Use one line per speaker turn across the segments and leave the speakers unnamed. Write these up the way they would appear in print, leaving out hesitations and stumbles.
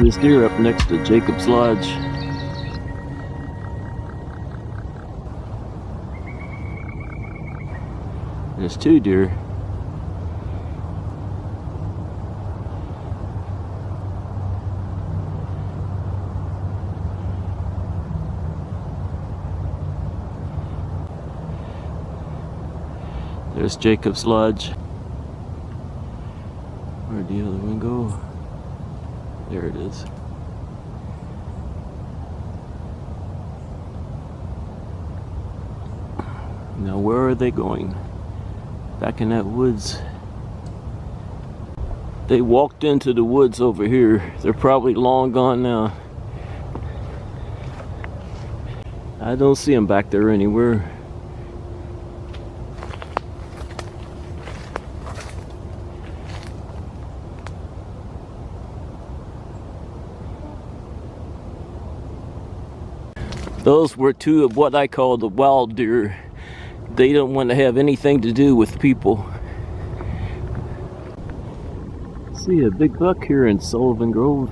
this deer up next to Jacob's Lodge. There's two deer. There's Jacob's Lodge. Where'd the other one go? There it is. Now where are they going? Back in that woods. They walked into the woods over here. They're probably long gone now. I don't see them back there anywhere. Those were two of what I call the wild deer. They don't want to have anything to do with people. See a big buck here in Sullivan Grove.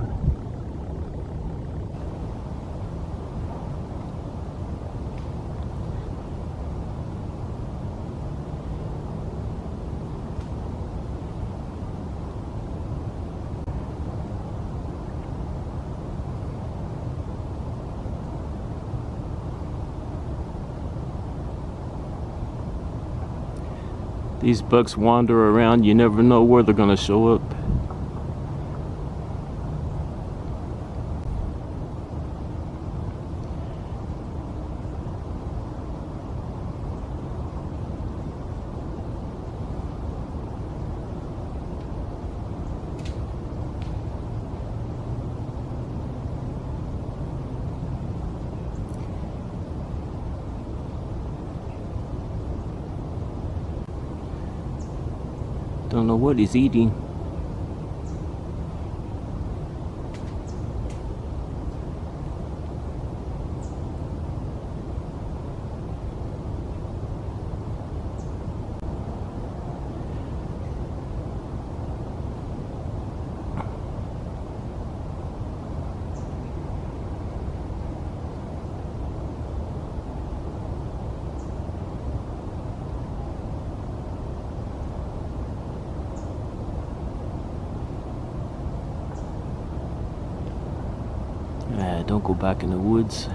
These bucks wander around, you never know where they're gonna show up. Don't know what he's eating. Don't go back in the woods.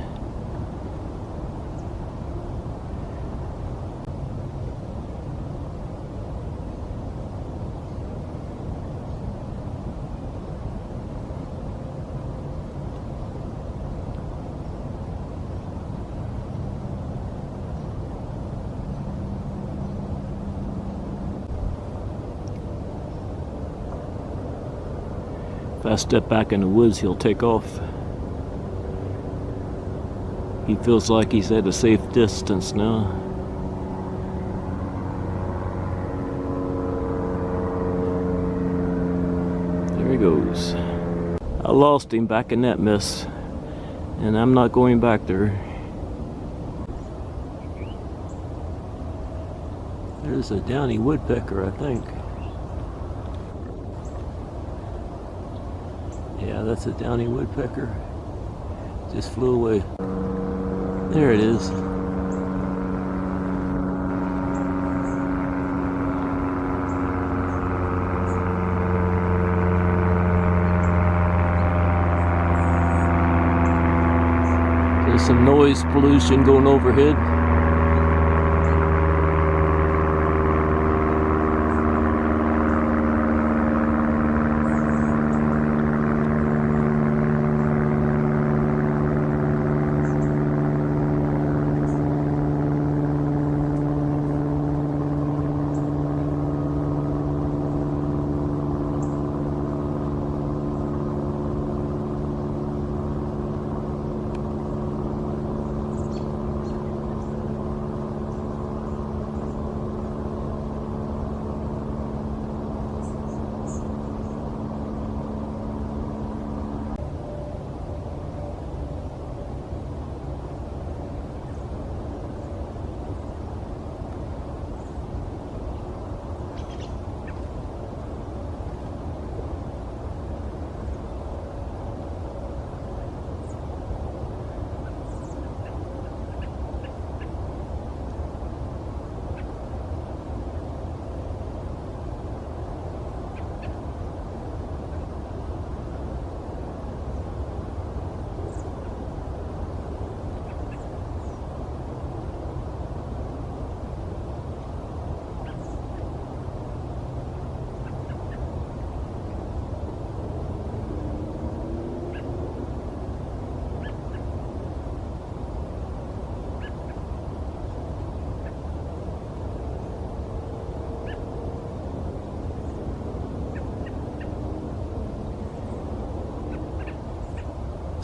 If I step back in the woods, he'll take off. He feels like he's at a safe distance now. There he goes. I lost him back in that mess, and I'm not going back there. There's a downy woodpecker, I think. Yeah, that's a downy woodpecker. Just flew away. There it is. There's some noise pollution going overhead.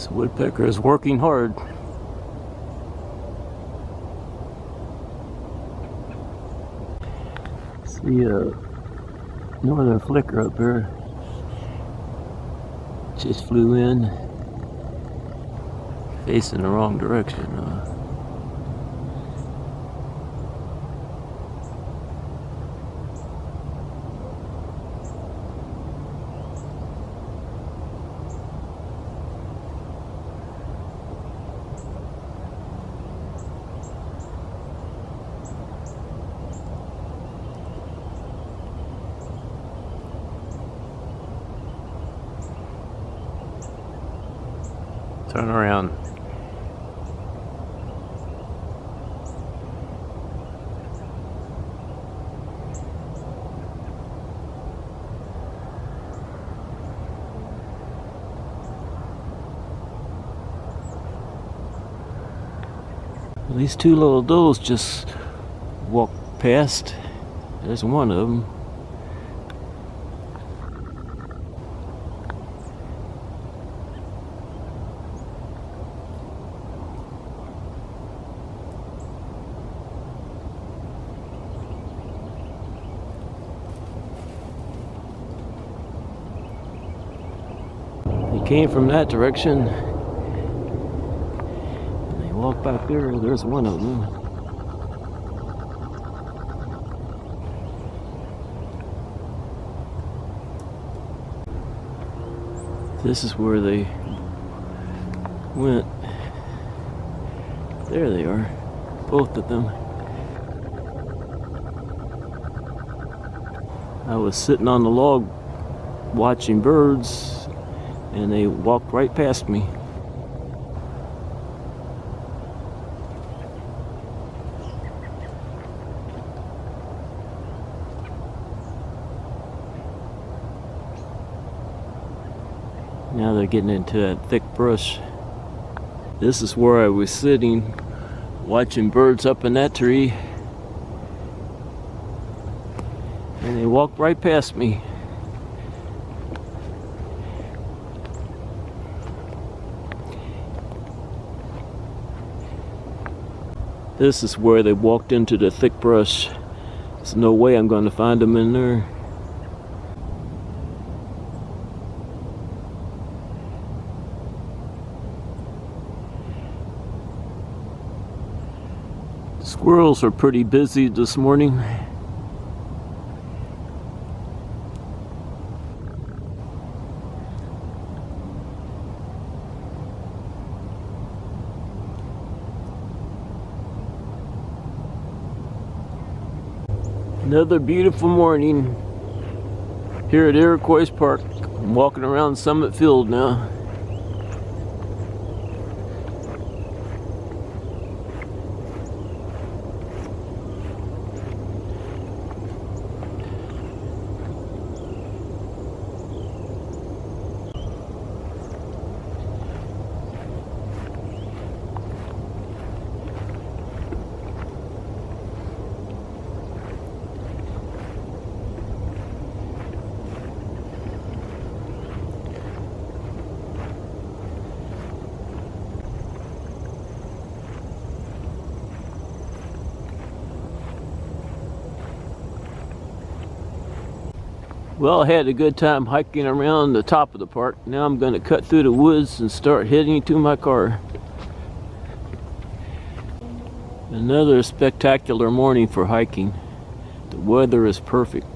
This woodpecker is working hard. See a northern flicker up there. Just flew in, facing the wrong direction. Turn around. These two little does just walked past. There's one of them. He came from that direction. And they walked back there. There's one of them. This is where they went. There they are, both of them. I was sitting on the log watching birds, and they walked right past me. Now they're getting into that thick brush. This is where I was sitting, watching birds up in that tree, and they walked right past me. This is where they walked into the thick brush. There's no way I'm going to find them in there. Squirrels are pretty busy this morning. Another beautiful morning here at Iroquois Park. I'm walking around Summit Field now. Well, I had a good time hiking around the top of the park. Now I'm going to cut through the woods and start heading to my car. Another spectacular morning for hiking. The weather is perfect.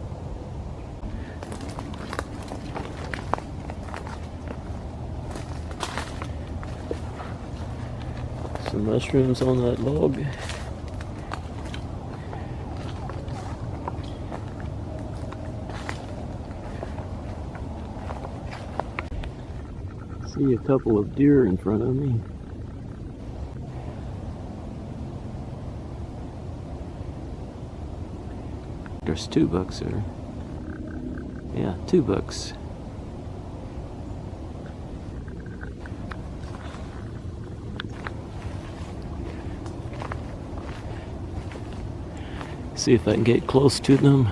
Some mushrooms on that log. See a couple of deer in front of me. There's 2 bucks there. Yeah, 2 bucks. See if I can get close to them.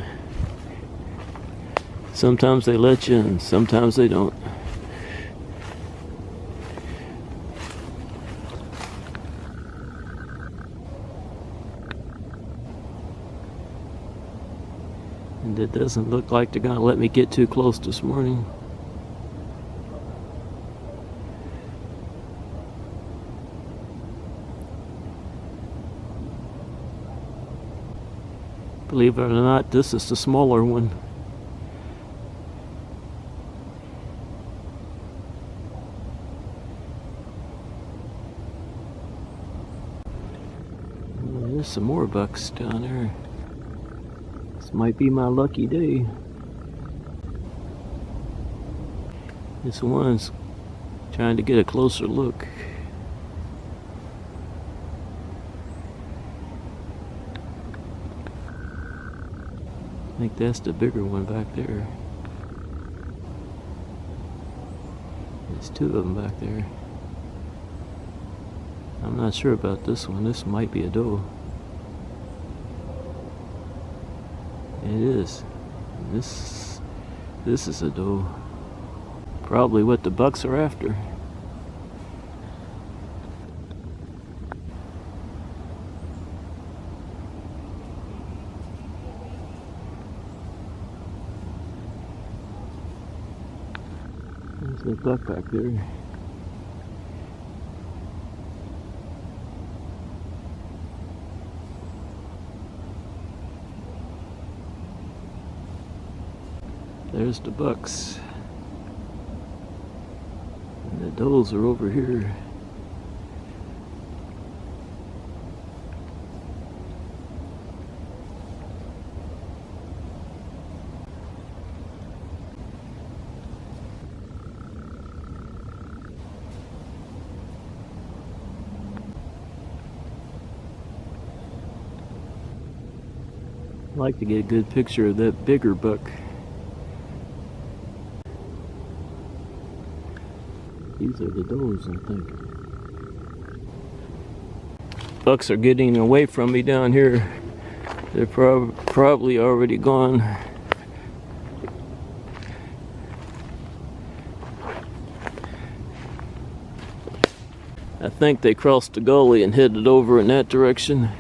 Sometimes they let you and sometimes they don't. And it doesn't look like they're gonna let me get too close this morning. Believe it or not, this is the smaller one. There's some more bucks down there. This might be my lucky day. This one's trying to get a closer look. I think that's the bigger one back there. There's two of them back there. I'm not sure about this one. This might be a doe. It is. This is a doe. Probably what the bucks are after. There's a buck back there. There's the bucks. And the does are over here. I'd like to get a good picture of that bigger buck. These are the does, I think. Bucks are getting away from me down here. They're probably already gone. I think they crossed the gully and headed over in that direction.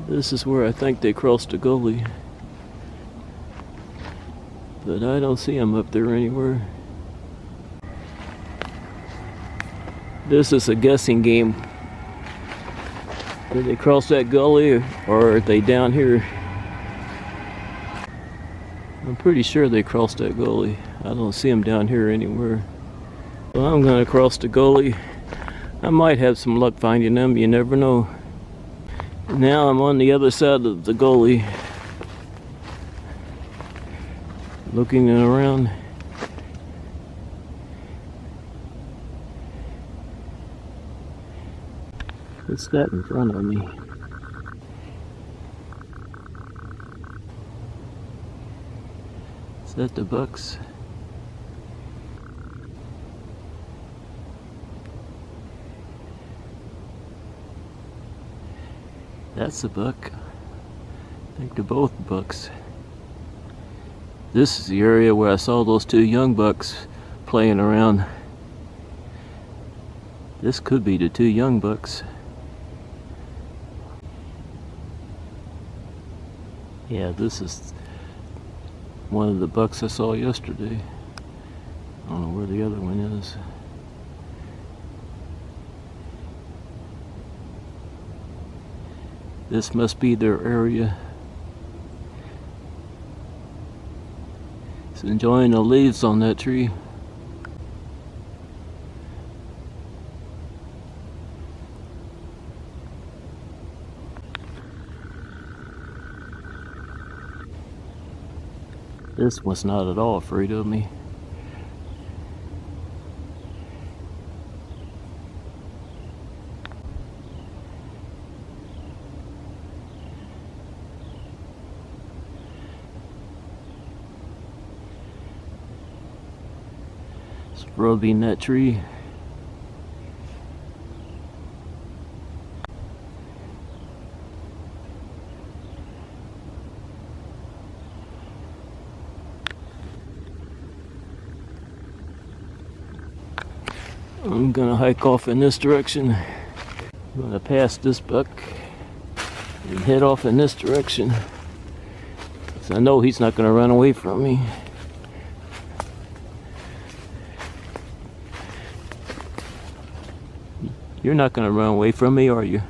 This is where I think they crossed the gully. But I don't see them up there anywhere. This is a guessing game. Did they cross that gully or are they down here? I'm pretty sure they crossed that gully. I don't see them down here anywhere. Well, I'm gonna cross the gully. I might have some luck finding them, you never know. Now I'm on the other side of the gully. Looking around. What's that in front of me? Is that the bucks? That's a buck. I think they're both bucks. This is the area where I saw those two young bucks playing around. This could be the two young bucks. Yeah, this is one of the bucks I saw yesterday. I don't know where the other one is. This must be their area. It's enjoying the leaves on that tree. This one's not at all afraid of me. It's rubbing that tree. I'm gonna hike off in this direction. I'm gonna pass this buck and head off in this direction. 'Cause I know he's not going to run away from me. You're not going to run away from me, are you?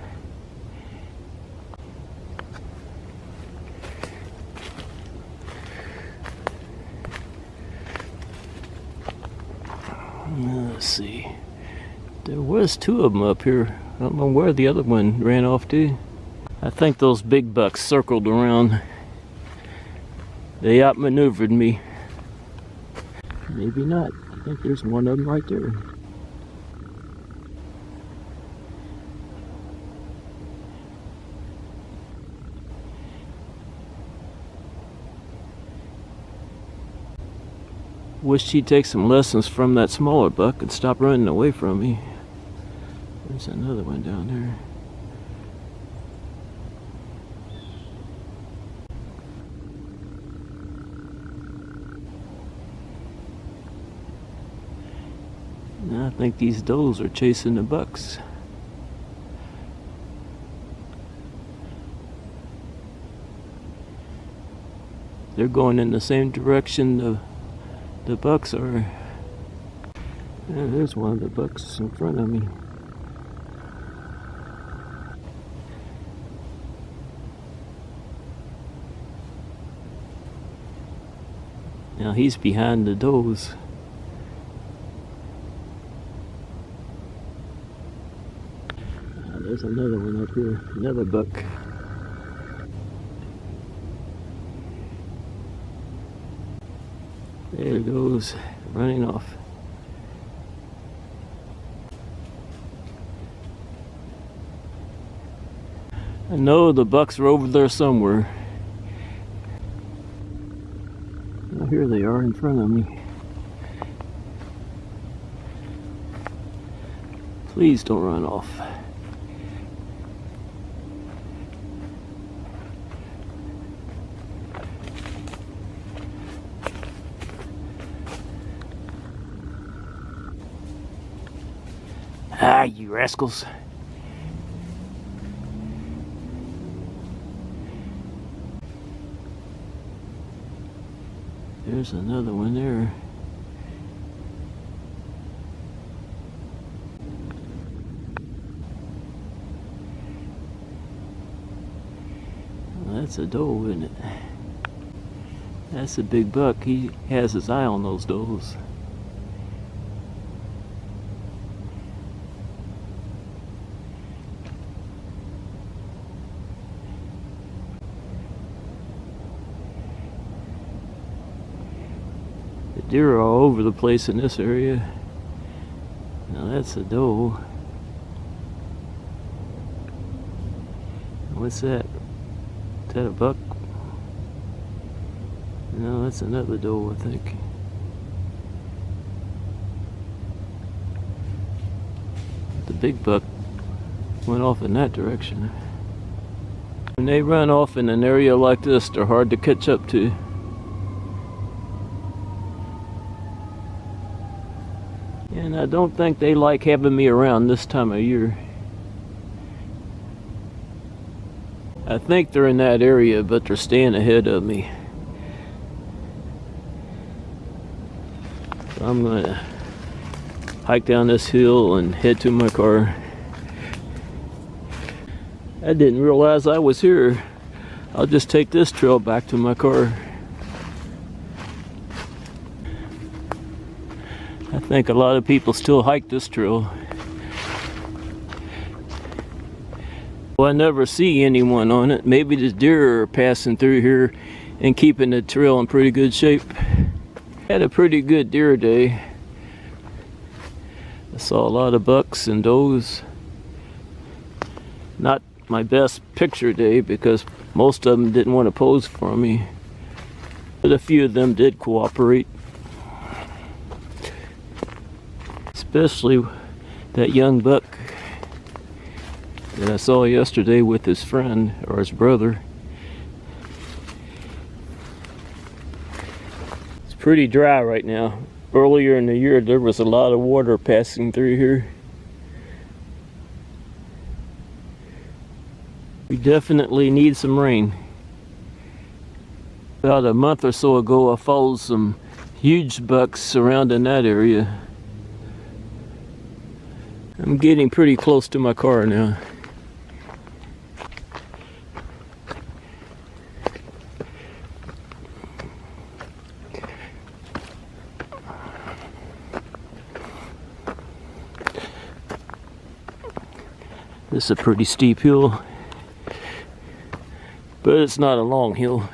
Let's see. There was two of them up here. I don't know where the other one ran off to. I think those big bucks circled around. They outmaneuvered me. Maybe not. I think there's one of them right there. Wish he'd take some lessons from that smaller buck and stop running away from me. There's another one down there. I think these does are chasing the bucks. They're going in the same direction the bucks are. Yeah, there's one of the bucks in front of me. Now he's behind the does. There's another one up here, another buck. There it goes, running off. I know the bucks are over there somewhere. Well, here they are in front of me. Please don't run off. Ah, you rascals. There's another one there. Well, that's a doe, isn't it? That's a big buck. He has his eye on those does. Deer are all over the place in this area. Now that's a doe. What's that? Is that a buck? No, that's another doe, I think. The big buck went off in that direction. When they run off in an area like this, they're hard to catch up to. And I don't think they like having me around this time of year. I think they're in that area, but they're staying ahead of me. So I'm gonna hike down this hill and head to my car. I didn't realize I was here. I'll just take this trail back to my car. I think a lot of people still hike this trail. Well, I never see anyone on it. Maybe the deer are passing through here and keeping the trail in pretty good shape. Had a pretty good deer day. I saw a lot of bucks and does. Not my best picture day because most of them didn't want to pose for me. But a few of them did cooperate. Especially that young buck that I saw yesterday with his friend or his brother. It's pretty dry right now. Earlier in the year there was a lot of water passing through here. We definitely need some rain. About a month or so ago, I followed some huge bucks surrounding that area. I'm getting pretty close to my car now. This is a pretty steep hill, but it's not a long hill.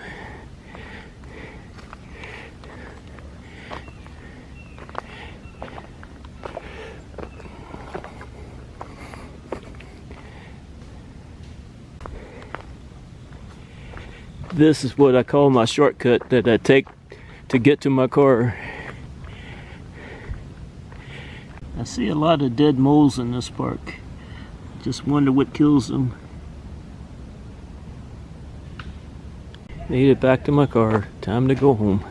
This is what I call my shortcut that I take to get to my car. I see a lot of dead moles in this park. Just wonder what kills them. Made it back to my car. Time to go home.